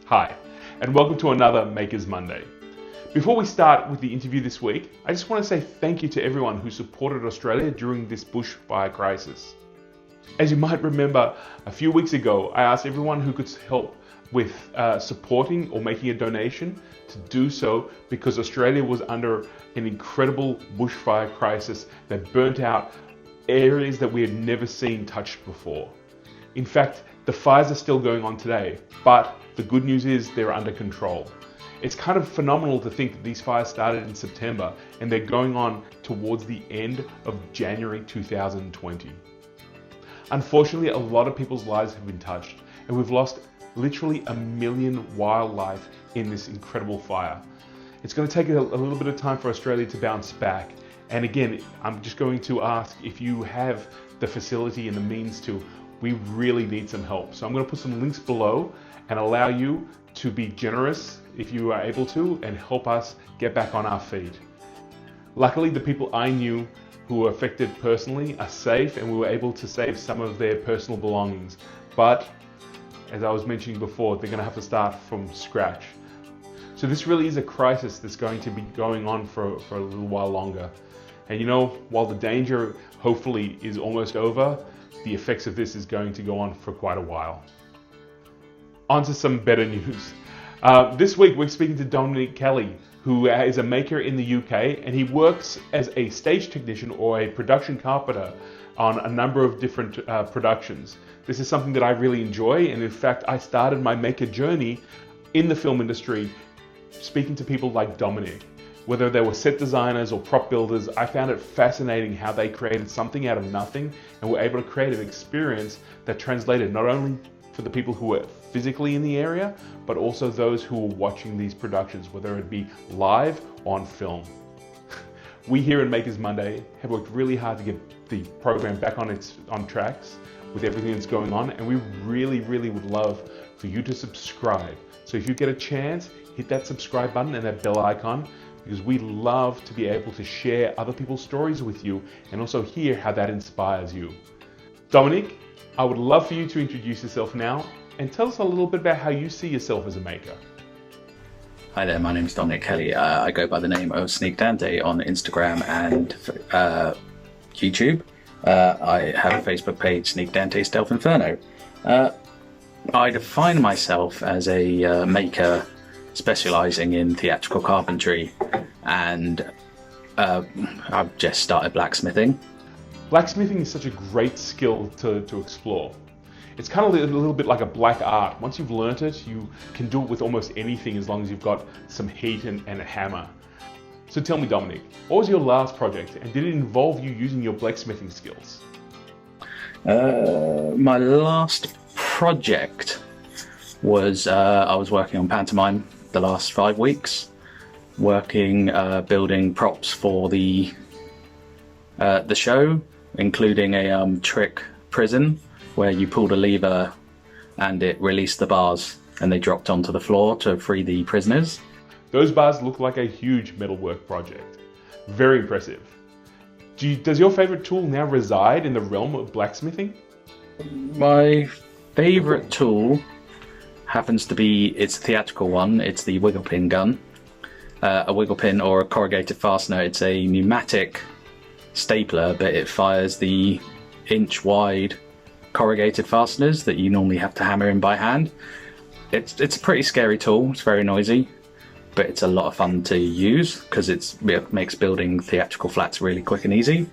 Hi, and welcome to another Makers Monday. Before we start with the interview this week, I just want to say thank you to everyone who supported Australia during this bushfire crisis. As you might remember, a few weeks ago, I asked everyone who could help with supporting or making a donation to do so because Australia was under an incredible bushfire crisis that burnt out areas that we had never seen touched before. In fact, the fires are still going on today, but the good news is they're under control. It's kind of phenomenal to think that these fires started in September and they're going on towards the end of January 2020. Unfortunately, a lot of people's lives have been touched and we've lost literally 1 million wildlife in this incredible fire. It's going to take a little bit of time for Australia to bounce back. And again, I'm just going to ask if you have the facility and the means to, we really need some help. So I'm going to put some links below and allow you to be generous if you are able to and help us get back on our feet. Luckily, the people I knew who were affected personally are safe and we were able to save some of their personal belongings. But as I was mentioning before, they're going to have to start from scratch. So this really is a crisis that's going to be going on for a little while longer. And you know, while the danger hopefully is almost over, the effects of this is going to go on for quite a while. On to some better news. This week we're speaking to Dominic Kelly, who is a maker in the UK, and he works as a stage technician or a production carpenter on a number of different productions. This is something that I really enjoy, and in fact I started my maker journey in the film industry speaking to people like Dominic. Whether they were set designers or prop builders, I found it fascinating how they created something out of nothing and were able to create an experience that translated not only for the people who were physically in the area, but also those who were watching these productions, whether it be live or on film. We here in Makers Monday have worked really hard to get the program back on tracks with everything that's going on, and we really would love for you to subscribe. So if you get a chance, hit that subscribe button and that bell icon, because we love to be able to share other people's stories with you and also hear how that inspires you. Dominic, I would love for you to introduce yourself now and tell us a little bit about how you see yourself as a maker. Hi there, my name is Dominic Kelly. I go by the name of Sneak Dante on Instagram and YouTube. I have a Facebook page, Sneak Dante Stealth Inferno. I define myself as a maker specialising in theatrical carpentry, and I've just started blacksmithing. Blacksmithing is such a great skill to explore. It's kind of a little bit like a black art. Once you've learnt it, you can do it with almost anything as long as you've got some heat and a hammer. So tell me, Dominic, what was your last project and did it involve you using your blacksmithing skills? My last project was I was working on pantomime the last 5 weeks, building props for the show, including a trick prison where you pulled a lever and it released the bars and they dropped onto the floor to free the prisoners. Those bars look like a huge metalwork project. Very impressive. Does your favorite tool now reside in the realm of blacksmithing? My favorite tool happens to be, it's a theatrical one, it's the wiggle pin gun. A wiggle pin or a corrugated fastener, it's a pneumatic stapler, but it fires the inch-wide corrugated fasteners that you normally have to hammer in by hand. It's a pretty scary tool, it's very noisy, but it's a lot of fun to use because it makes building theatrical flats really quick and easy.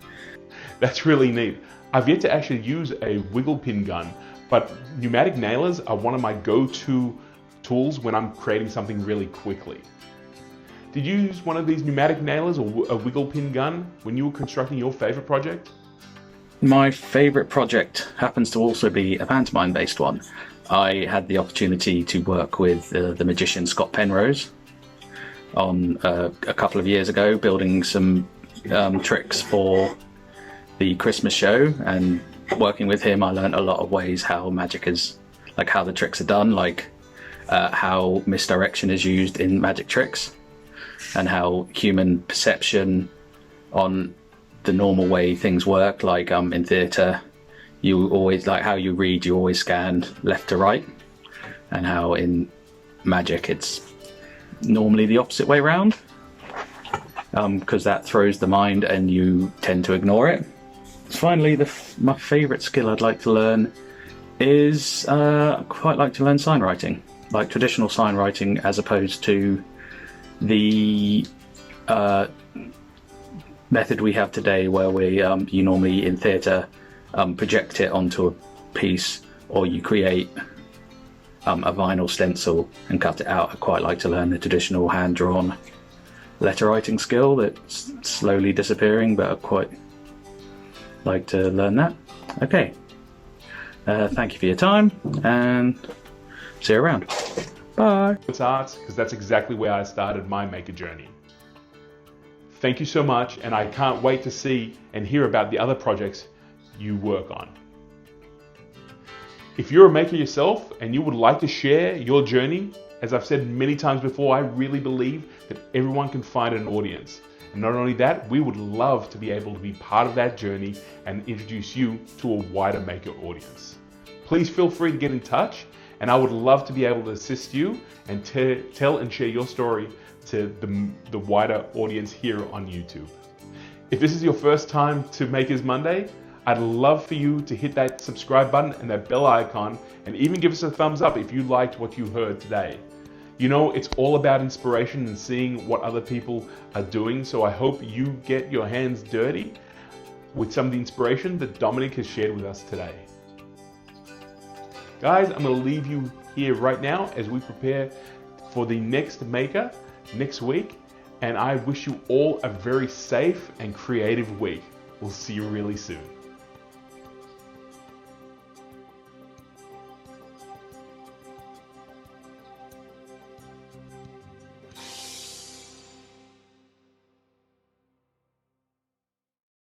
That's really neat. I've yet to actually use a wiggle pin gun, but pneumatic nailers are one of my go-to tools when I'm creating something really quickly. Did you use one of these pneumatic nailers or a wiggle pin gun when you were constructing your favorite project? My favorite project happens to also be a pantomime based one. I had the opportunity to work with the magician Scott Penrose on a couple of years ago, building some tricks for the Christmas show, and working with him I learned a lot of ways how magic is, like how the tricks are done, like how misdirection is used in magic tricks, and how human perception on the normal way things work, like in theatre you always, like how you read, you always scan left to right, and how in magic, it's normally the opposite way around, because that throws the mind and you tend to ignore it. Finally, my favourite skill I'd like to learn is I'd quite like to learn sign writing, like traditional sign writing, as opposed to the method we have today, where you normally in theatre project it onto a piece, or you create a vinyl stencil and cut it out. I'd quite like to learn the traditional hand-drawn letter writing skill that's slowly disappearing, but I'd quite like to learn that. Okay, thank you for your time, and see you around. Bye. It's arts, because that's exactly where I started my maker journey. Thank you so much, and I can't wait to see and hear about the other projects you work on. If you're a maker yourself and you would like to share your journey, as I've said many times before, I really believe that everyone can find an audience. And not only that, we would love to be able to be part of that journey and introduce you to a wider maker audience. Please feel free to get in touch, and I would love to be able to assist you and tell and share your story to the wider audience here on YouTube. If this is your first time to Makers Monday, I'd love for you to hit that subscribe button and that bell icon, and even give us a thumbs up if you liked what you heard today. You know, it's all about inspiration and seeing what other people are doing, so I hope you get your hands dirty with some of the inspiration that Dominic has shared with us today. Guys, I'm going to leave you here right now as we prepare for the next maker next week, and I wish you all a very safe and creative week. We'll see you really soon.